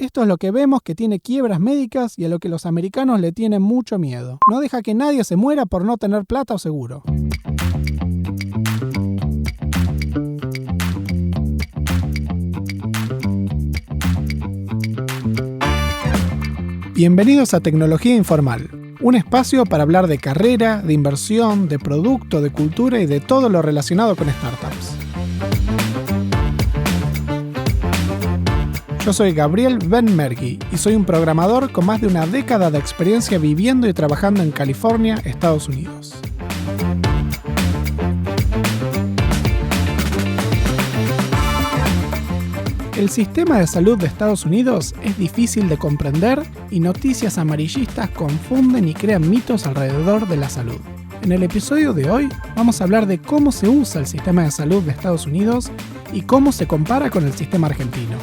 Esto es lo que vemos que tiene quiebras médicas y a lo que los americanos le tienen mucho miedo. No deja que nadie se muera por no tener plata o seguro. Bienvenidos a Tecnología Informal, un espacio para hablar de carrera, de inversión, de producto, de cultura y de todo lo relacionado con startups. Yo soy Gabriel Benmergui y soy un programador con más de una década de experiencia viviendo y trabajando en California, Estados Unidos. El sistema de salud de Estados Unidos es difícil de comprender y noticias amarillistas confunden y crean mitos alrededor de la salud. En el episodio de hoy vamos a hablar de cómo se usa el sistema de salud de Estados Unidos y cómo se compara con el sistema argentino.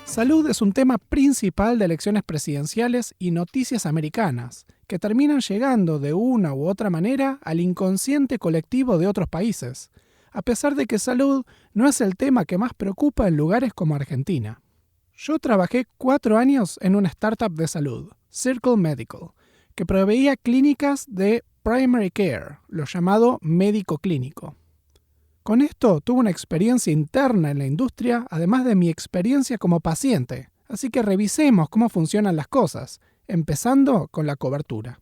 Salud es un tema principal de elecciones presidenciales y noticias americanas, que terminan llegando de una u otra manera al inconsciente colectivo de otros países, a pesar de que salud no es el tema que más preocupa en lugares como Argentina. Yo trabajé 4 años en una startup de salud, Circle Medical, que proveía clínicas de primary care, lo llamado médico clínico. Con esto tuve una experiencia interna en la industria, además de mi experiencia como paciente, así que revisemos cómo funcionan las cosas, empezando con la cobertura.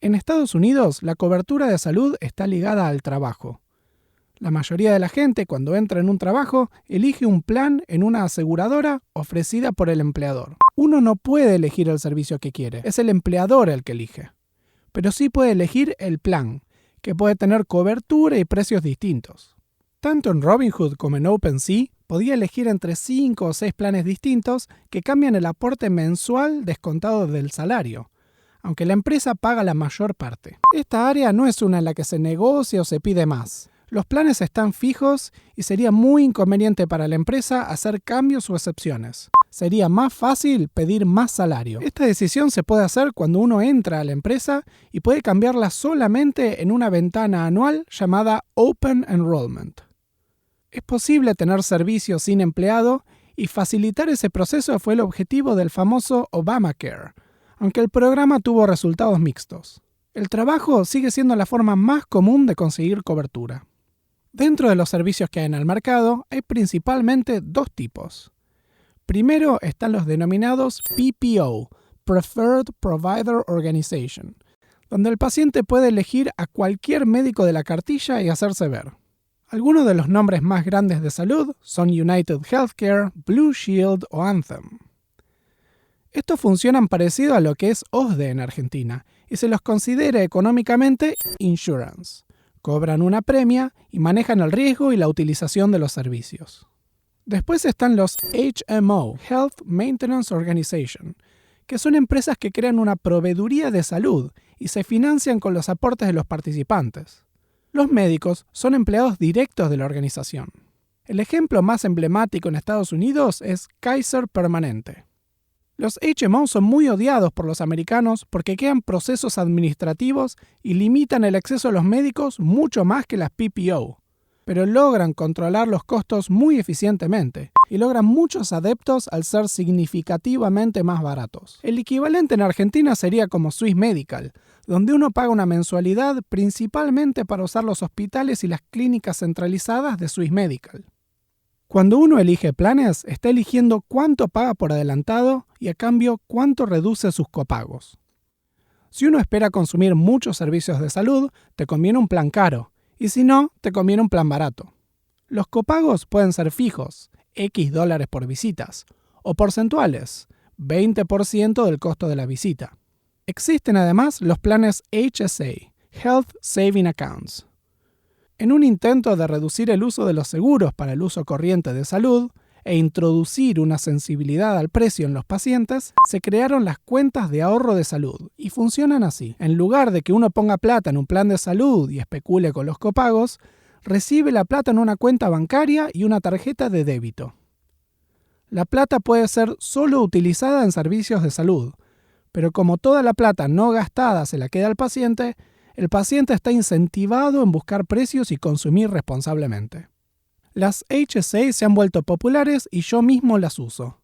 En Estados Unidos, la cobertura de salud está ligada al trabajo. La mayoría de la gente, cuando entra en un trabajo, elige un plan en una aseguradora ofrecida por el empleador. Uno no puede elegir el servicio que quiere, es el empleador el que elige. Pero sí puede elegir el plan, que puede tener cobertura y precios distintos. Tanto en Robinhood como en OpenSea, podía elegir entre 5 o 6 planes distintos que cambian el aporte mensual descontado del salario, aunque la empresa paga la mayor parte. Esta área no es una en la que se negocia o se pide más. Los planes están fijos y sería muy inconveniente para la empresa hacer cambios o excepciones. Sería más fácil pedir más salario. Esta decisión se puede hacer cuando uno entra a la empresa y puede cambiarla solamente en una ventana anual llamada Open Enrollment. Es posible tener servicios sin empleado y facilitar ese proceso fue el objetivo del famoso Obamacare, aunque el programa tuvo resultados mixtos. El trabajo sigue siendo la forma más común de conseguir cobertura. Dentro de los servicios que hay en el mercado hay principalmente 2 tipos. Primero están los denominados PPO, Preferred Provider Organization, donde el paciente puede elegir a cualquier médico de la cartilla y hacerse ver. Algunos de los nombres más grandes de salud son United Healthcare, Blue Shield o Anthem. Estos funcionan parecido a lo que es OSDE en Argentina y se los considera económicamente insurance. Cobran una premia y manejan el riesgo y la utilización de los servicios. Después están los HMO, Health Maintenance Organization, que son empresas que crean una proveeduría de salud y se financian con los aportes de los participantes. Los médicos son empleados directos de la organización. El ejemplo más emblemático en Estados Unidos es Kaiser Permanente. Los HMO son muy odiados por los americanos porque crean procesos administrativos y limitan el acceso a los médicos mucho más que las PPO, pero logran controlar los costos muy eficientemente y logran muchos adeptos al ser significativamente más baratos. El equivalente en Argentina sería como Swiss Medical, donde uno paga una mensualidad principalmente para usar los hospitales y las clínicas centralizadas de Swiss Medical. Cuando uno elige planes, está eligiendo cuánto paga por adelantado y a cambio cuánto reduce sus copagos. Si uno espera consumir muchos servicios de salud, te conviene un plan caro, y si no, te conviene un plan barato. Los copagos pueden ser fijos, X dólares por visitas, o porcentuales, 20% del costo de la visita. Existen además los planes HSA, Health Saving Accounts. En un intento de reducir el uso de los seguros para el uso corriente de salud e introducir una sensibilidad al precio en los pacientes, se crearon las cuentas de ahorro de salud y funcionan así. En lugar de que uno ponga plata en un plan de salud y especule con los copagos, recibe la plata en una cuenta bancaria y una tarjeta de débito. La plata puede ser solo utilizada en servicios de salud, pero como toda la plata no gastada se la queda al paciente, El paciente está incentivado en buscar precios y consumir responsablemente. Las HSA se han vuelto populares y yo mismo las uso.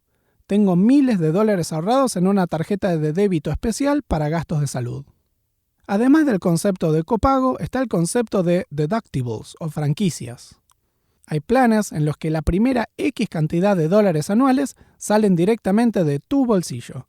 Tengo miles de dólares ahorrados en una tarjeta de débito especial para gastos de salud. Además del concepto de copago, está el concepto de deductibles o franquicias. Hay planes en los que la primera X cantidad de dólares anuales salen directamente de tu bolsillo,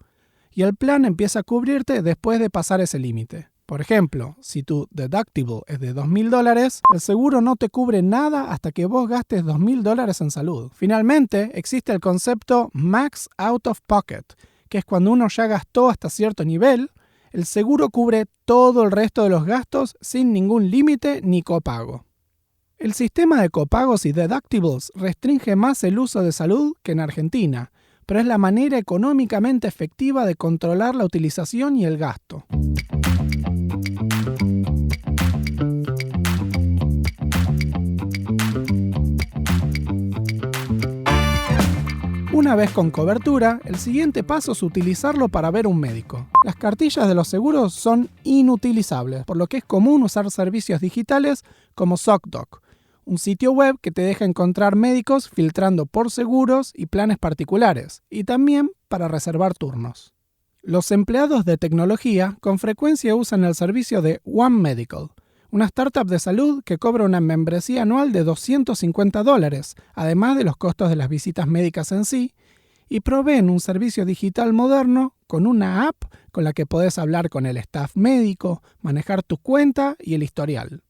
y el plan empieza a cubrirte después de pasar ese límite. Por ejemplo, si tu deductible es de $2,000, el seguro no te cubre nada hasta que vos gastes $2,000 en salud. Finalmente, existe el concepto Max Out of Pocket, que es cuando uno ya gastó hasta cierto nivel, el seguro cubre todo el resto de los gastos sin ningún límite ni copago. El sistema de copagos y deductibles restringe más el uso de salud que en Argentina, pero es la manera económicamente efectiva de controlar la utilización y el gasto. Una vez con cobertura, el siguiente paso es utilizarlo para ver un médico. Las cartillas de los seguros son inutilizables, por lo que es común usar servicios digitales como ZocDoc, un sitio web que te deja encontrar médicos filtrando por seguros y planes particulares, y también para reservar turnos. Los empleados de tecnología con frecuencia usan el servicio de One Medical, una startup de salud que cobra una membresía anual de $250, además de los costos de las visitas médicas en sí, y proveen un servicio digital moderno con una app con la que podés hablar con el staff médico, manejar tu cuenta y el historial.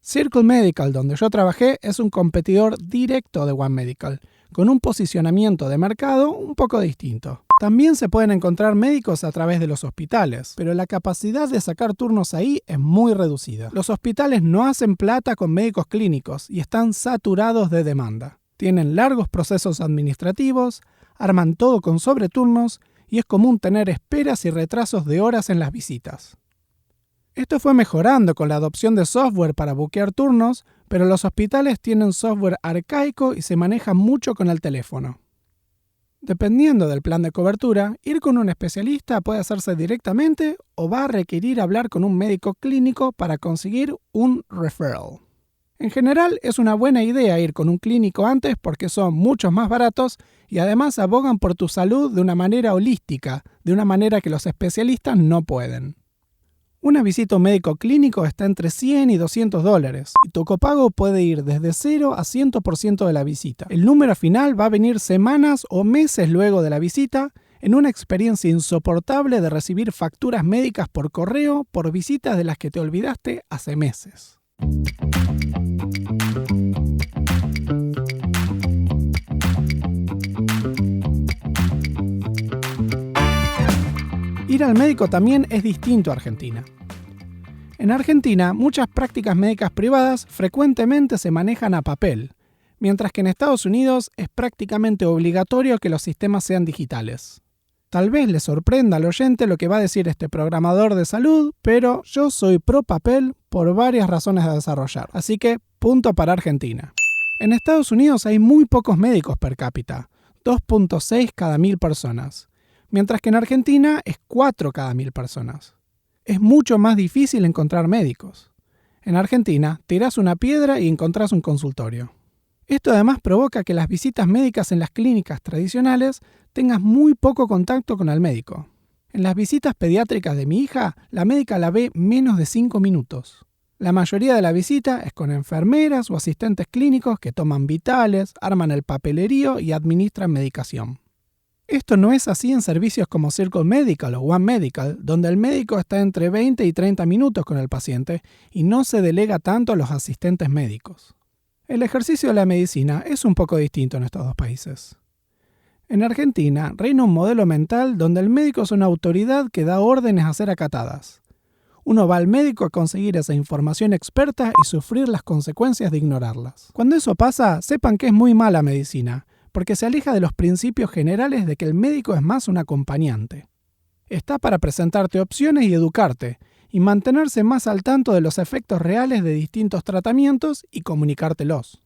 Circle Medical, donde yo trabajé, es un competidor directo de One Medical, con un posicionamiento de mercado un poco distinto. También se pueden encontrar médicos a través de los hospitales, pero la capacidad de sacar turnos ahí es muy reducida. Los hospitales no hacen plata con médicos clínicos y están saturados de demanda. Tienen largos procesos administrativos, arman todo con sobreturnos y es común tener esperas y retrasos de horas en las visitas. Esto fue mejorando con la adopción de software para buquear turnos, pero los hospitales tienen software arcaico y se manejan mucho con el teléfono. Dependiendo del plan de cobertura, ir con un especialista puede hacerse directamente o va a requerir hablar con un médico clínico para conseguir un referral. En general, es una buena idea ir con un clínico antes porque son mucho más baratos y además abogan por tu salud de una manera holística, de una manera que los especialistas no pueden. Una visita a un médico clínico está entre $100 y $200 y tu copago puede ir desde 0 a 100% de la visita. El número final va a venir semanas o meses luego de la visita en una experiencia insoportable de recibir facturas médicas por correo por visitas de las que te olvidaste hace meses. Ir al médico también es distinto a Argentina. En Argentina, muchas prácticas médicas privadas frecuentemente se manejan a papel, mientras que en Estados Unidos es prácticamente obligatorio que los sistemas sean digitales. Tal vez le sorprenda al oyente lo que va a decir este programador de salud, pero yo soy pro papel por varias razones a desarrollar, así que punto para Argentina. En Estados Unidos hay muy pocos médicos per cápita, 2.6 cada 1.000 personas. Mientras que en Argentina es 4 cada 1.000 personas. Es mucho más difícil encontrar médicos. En Argentina, tirás una piedra y encontrás un consultorio. Esto además provoca que las visitas médicas en las clínicas tradicionales tengas muy poco contacto con el médico. En las visitas pediátricas de mi hija, la médica la ve menos de 5 minutos. La mayoría de la visita es con enfermeras o asistentes clínicos que toman vitales, arman el papelerío y administran medicación. Esto no es así en servicios como Circle Medical o One Medical, donde el médico está entre 20 y 30 minutos con el paciente y no se delega tanto a los asistentes médicos. El ejercicio de la medicina es un poco distinto en estos dos países. En Argentina reina un modelo mental donde el médico es una autoridad que da órdenes a ser acatadas. Uno va al médico a conseguir esa información experta y sufrir las consecuencias de ignorarlas. Cuando eso pasa, sepan que es muy mala medicina, porque se aleja de los principios generales de que el médico es más un acompañante. Está para presentarte opciones y educarte, y mantenerse más al tanto de los efectos reales de distintos tratamientos y comunicártelos.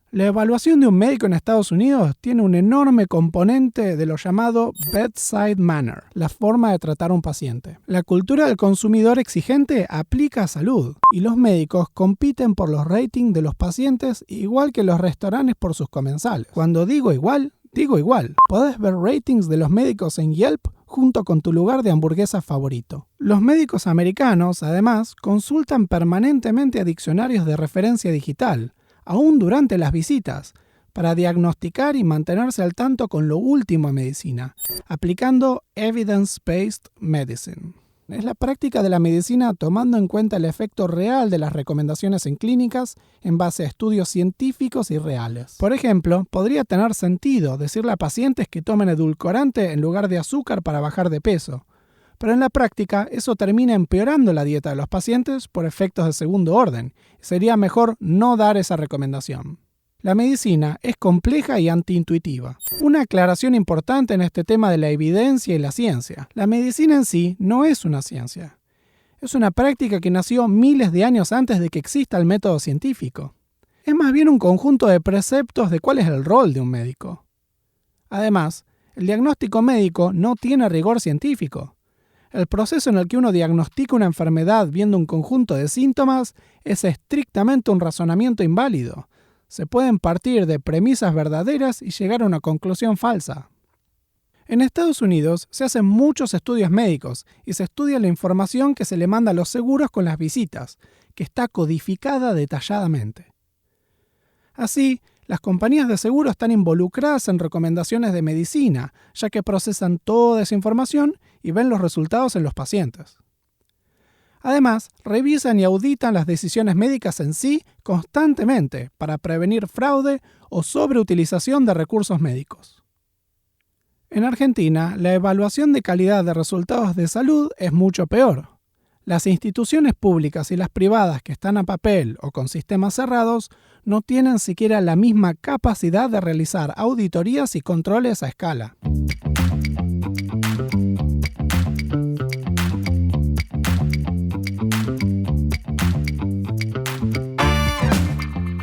La evaluación de un médico en Estados Unidos tiene un enorme componente de lo llamado bedside manner, la forma de tratar a un paciente. La cultura del consumidor exigente aplica a salud, y los médicos compiten por los ratings de los pacientes igual que los restaurantes por sus comensales. Cuando digo igual, digo igual. Podés ver ratings de los médicos en Yelp junto con tu lugar de hamburguesa favorito. Los médicos americanos, además, consultan permanentemente a diccionarios de referencia digital, aún durante las visitas, para diagnosticar y mantenerse al tanto con lo último en medicina, aplicando Evidence-Based Medicine. Es la práctica de la medicina tomando en cuenta el efecto real de las recomendaciones en clínicas en base a estudios científicos y reales. Por ejemplo, podría tener sentido decirle a pacientes que tomen edulcorante en lugar de azúcar para bajar de peso, pero en la práctica eso termina empeorando la dieta de los pacientes por efectos de segundo orden, y sería mejor no dar esa recomendación. La medicina es compleja y antiintuitiva. Una aclaración importante en este tema de la evidencia y la ciencia. La medicina en sí no es una ciencia. Es una práctica que nació miles de años antes de que exista el método científico. Es más bien un conjunto de preceptos de cuál es el rol de un médico. Además, el diagnóstico médico no tiene rigor científico. El proceso en el que uno diagnostica una enfermedad viendo un conjunto de síntomas es estrictamente un razonamiento inválido. Se pueden partir de premisas verdaderas y llegar a una conclusión falsa. En Estados Unidos se hacen muchos estudios médicos y se estudia la información que se le manda a los seguros con las visitas, que está codificada detalladamente. Así, las compañías de seguro están involucradas en recomendaciones de medicina, ya que procesan toda esa información y ven los resultados en los pacientes. Además, revisan y auditan las decisiones médicas en sí constantemente para prevenir fraude o sobreutilización de recursos médicos. En Argentina, la evaluación de calidad de resultados de salud es mucho peor. Las instituciones públicas y las privadas que están a papel o con sistemas cerrados no tienen siquiera la misma capacidad de realizar auditorías y controles a escala.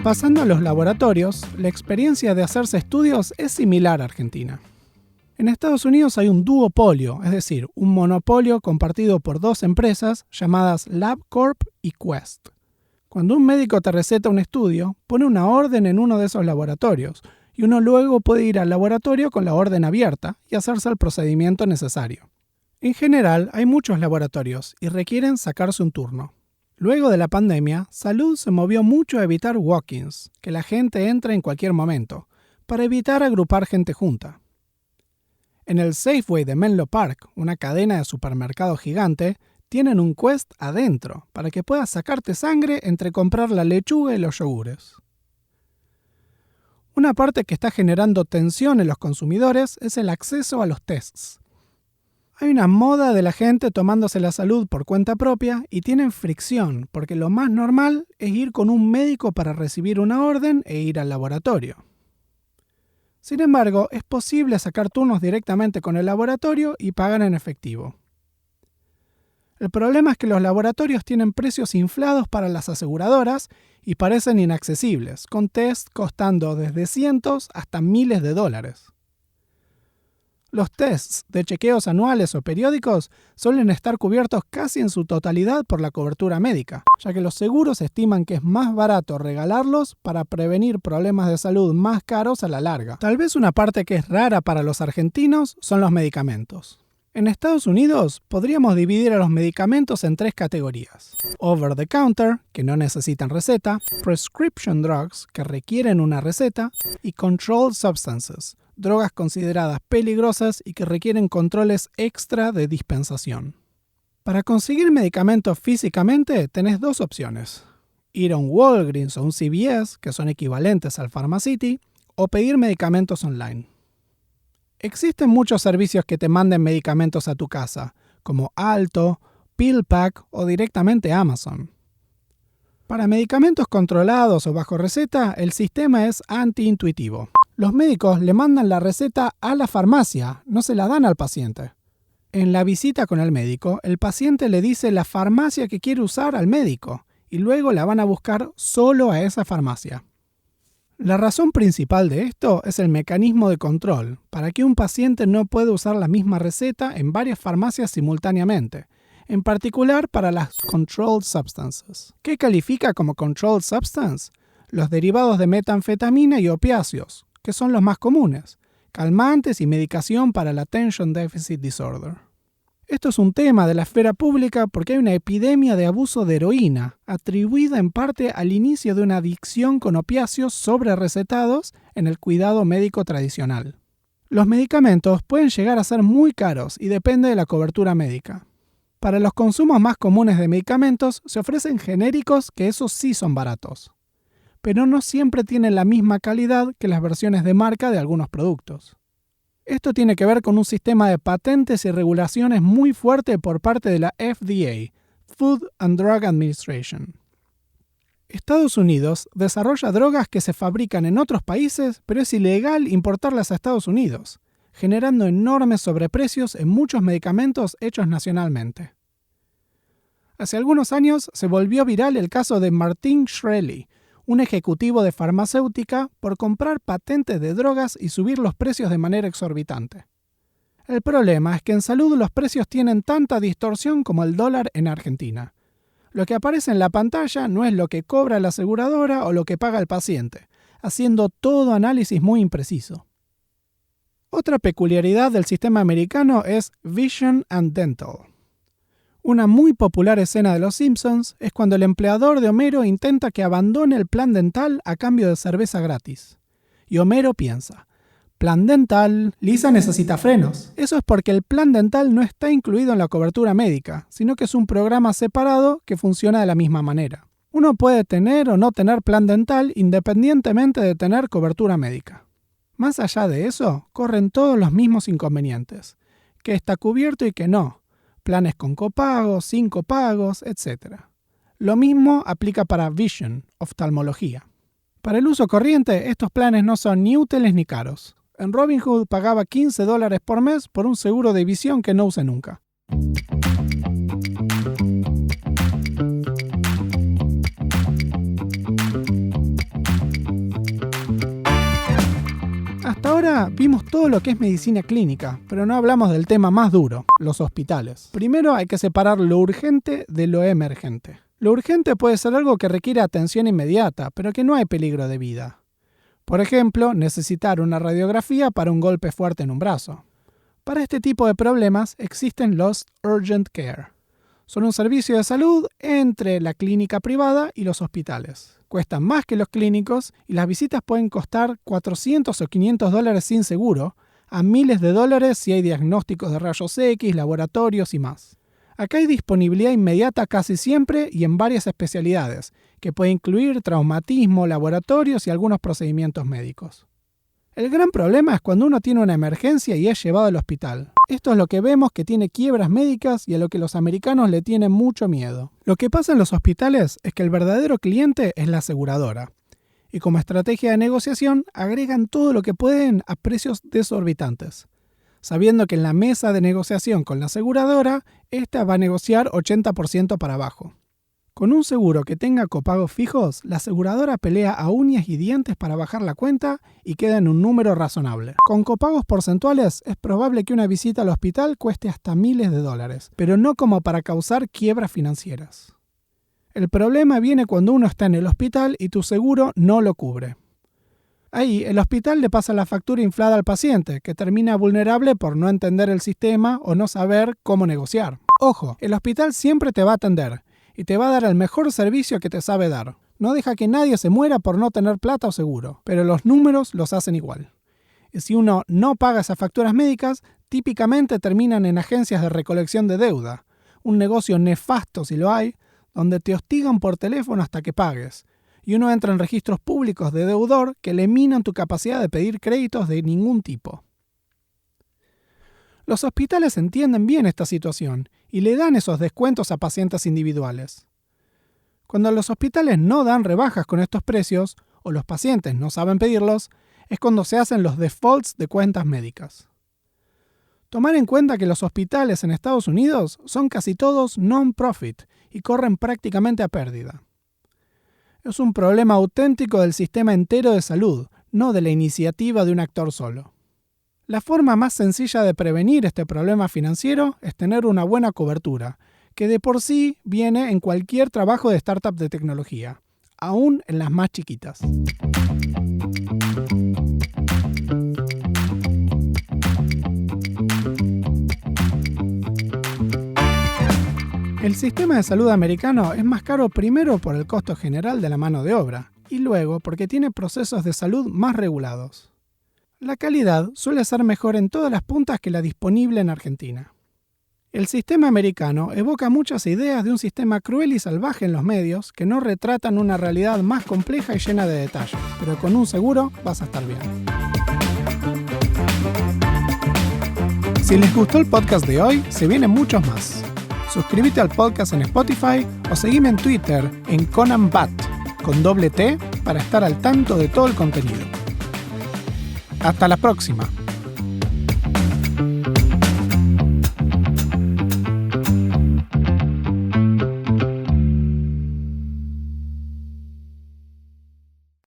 Pasando a los laboratorios, la experiencia de hacerse estudios es similar a Argentina. En Estados Unidos hay un duopolio, es decir, un monopolio compartido por dos empresas llamadas LabCorp y Quest. Cuando un médico te receta un estudio, pone una orden en uno de esos laboratorios y uno luego puede ir al laboratorio con la orden abierta y hacerse el procedimiento necesario. En general, hay muchos laboratorios y requieren sacarse un turno. Luego de la pandemia, Salud se movió mucho a evitar walk-ins, que la gente entre en cualquier momento, para evitar agrupar gente junta. En el Safeway de Menlo Park, una cadena de supermercados gigante, tienen un Quest adentro para que puedas sacarte sangre entre comprar la lechuga y los yogures. Una parte que está generando tensión en los consumidores es el acceso a los tests. Hay una moda de la gente tomándose la salud por cuenta propia y tienen fricción porque lo más normal es ir con un médico para recibir una orden e ir al laboratorio. Sin embargo, es posible sacar turnos directamente con el laboratorio y pagar en efectivo. El problema es que los laboratorios tienen precios inflados para las aseguradoras y parecen inaccesibles, con test costando desde cientos hasta miles de dólares. Los tests de chequeos anuales o periódicos suelen estar cubiertos casi en su totalidad por la cobertura médica, ya que los seguros estiman que es más barato regalarlos para prevenir problemas de salud más caros a la larga. Tal vez una parte que es rara para los argentinos son los medicamentos. En Estados Unidos podríamos dividir a los medicamentos en tres categorías: over the counter, que no necesitan receta; prescription drugs, que requieren una receta; y controlled substances, drogas consideradas peligrosas y que requieren controles extra de dispensación. Para conseguir medicamentos físicamente tenés dos opciones: ir a un Walgreens o un CVS, que son equivalentes al Pharmacity, o pedir medicamentos online. Existen muchos servicios que te manden medicamentos a tu casa, como Alto, PillPack o directamente Amazon. Para medicamentos controlados o bajo receta, el sistema es antiintuitivo. Los médicos le mandan la receta a la farmacia, no se la dan al paciente. En la visita con el médico, el paciente le dice la farmacia que quiere usar al médico y luego la van a buscar solo a esa farmacia. La razón principal de esto es el mecanismo de control, para que un paciente no pueda usar la misma receta en varias farmacias simultáneamente, en particular para las controlled substances. ¿Qué califica como controlled substance? Los derivados de metanfetamina y opiáceos, que son los más comunes, calmantes y medicación para el Attention Deficit Disorder. Esto es un tema de la esfera pública porque hay una epidemia de abuso de heroína, atribuida en parte al inicio de una adicción con opiáceos sobre recetados en el cuidado médico tradicional. Los medicamentos pueden llegar a ser muy caros y depende de la cobertura médica. Para los consumos más comunes de medicamentos se ofrecen genéricos que esos sí son baratos, pero no siempre tienen la misma calidad que las versiones de marca de algunos productos. Esto tiene que ver con un sistema de patentes y regulaciones muy fuerte por parte de la FDA, Food and Drug Administration. Estados Unidos desarrolla drogas que se fabrican en otros países, pero es ilegal importarlas a Estados Unidos, generando enormes sobreprecios en muchos medicamentos hechos nacionalmente. Hace algunos años se volvió viral el caso de Martin Shkreli, un ejecutivo de farmacéutica, por comprar patentes de drogas y subir los precios de manera exorbitante. El problema es que en salud los precios tienen tanta distorsión como el dólar en Argentina. Lo que aparece en la pantalla no es lo que cobra la aseguradora o lo que paga el paciente, haciendo todo análisis muy impreciso. Otra peculiaridad del sistema americano es Vision and Dental. Una muy popular escena de Los Simpsons es cuando el empleador de Homero intenta que abandone el plan dental a cambio de cerveza gratis. Y Homero piensa, plan dental, Lisa necesita frenos. Eso es porque el plan dental no está incluido en la cobertura médica, sino que es un programa separado que funciona de la misma manera. Uno puede tener o no tener plan dental independientemente de tener cobertura médica. Más allá de eso, corren todos los mismos inconvenientes, que está cubierto y que no, planes con copagos, sin copagos, etc. Lo mismo aplica para Vision, oftalmología. Para el uso corriente, estos planes no son ni útiles ni caros. En Robinhood pagaba $15 por mes por un seguro de visión que no use nunca. Hasta ahora vimos todo lo que es medicina clínica, pero no hablamos del tema más duro, los hospitales. Primero hay que separar lo urgente de lo emergente. Lo urgente puede ser algo que requiere atención inmediata, pero que no hay peligro de vida. Por ejemplo, necesitar una radiografía para un golpe fuerte en un brazo. Para este tipo de problemas existen los Urgent Care. Son un servicio de salud entre la clínica privada y los hospitales. Cuestan más que los clínicos y las visitas pueden costar $400 o $500 sin seguro, a miles de dólares si hay diagnósticos de rayos X, laboratorios y más. Acá hay disponibilidad inmediata casi siempre y en varias especialidades, que puede incluir traumatismo, laboratorios y algunos procedimientos médicos. El gran problema es cuando uno tiene una emergencia y es llevado al hospital. Esto es lo que vemos que tiene quiebras médicas y a lo que los americanos le tienen mucho miedo. Lo que pasa en los hospitales es que el verdadero cliente es la aseguradora. Y como estrategia de negociación agregan todo lo que pueden a precios desorbitantes, sabiendo que en la mesa de negociación con la aseguradora, esta va a negociar 80% para abajo. Con un seguro que tenga copagos fijos, la aseguradora pelea a uñas y dientes para bajar la cuenta y queda en un número razonable. Con copagos porcentuales es probable que una visita al hospital cueste hasta miles de dólares, pero no como para causar quiebras financieras. El problema viene cuando uno está en el hospital y tu seguro no lo cubre. Ahí, el hospital le pasa la factura inflada al paciente, que termina vulnerable por no entender el sistema o no saber cómo negociar. Ojo, el hospital siempre te va a atender y te va a dar el mejor servicio que te sabe dar. No deja que nadie se muera por no tener plata o seguro, pero los números los hacen igual. Y si uno no paga esas facturas médicas, típicamente terminan en agencias de recolección de deuda, un negocio nefasto si lo hay, donde te hostigan por teléfono hasta que pagues, y uno entra en registros públicos de deudor que eliminan tu capacidad de pedir créditos de ningún tipo. Los hospitales entienden bien esta situación y le dan esos descuentos a pacientes individuales. Cuando los hospitales no dan rebajas con estos precios, o los pacientes no saben pedirlos, es cuando se hacen los defaults de cuentas médicas. Tomar en cuenta que los hospitales en Estados Unidos son casi todos non-profit y corren prácticamente a pérdida. Es un problema auténtico del sistema entero de salud, no de la iniciativa de un actor solo. La forma más sencilla de prevenir este problema financiero es tener una buena cobertura, que de por sí viene en cualquier trabajo de startup de tecnología, aún en las más chiquitas. El sistema de salud americano es más caro primero por el costo general de la mano de obra y luego porque tiene procesos de salud más regulados. La calidad suele ser mejor en todas las puntas que la disponible en Argentina. El sistema americano evoca muchas ideas de un sistema cruel y salvaje en los medios que no retratan una realidad más compleja y llena de detalles, pero con un seguro vas a estar bien. Si les gustó el podcast de hoy, se vienen muchos más. Suscríbete al podcast en Spotify o seguime en Twitter en ConanBat, con doble T, para estar al tanto de todo el contenido. Hasta la próxima.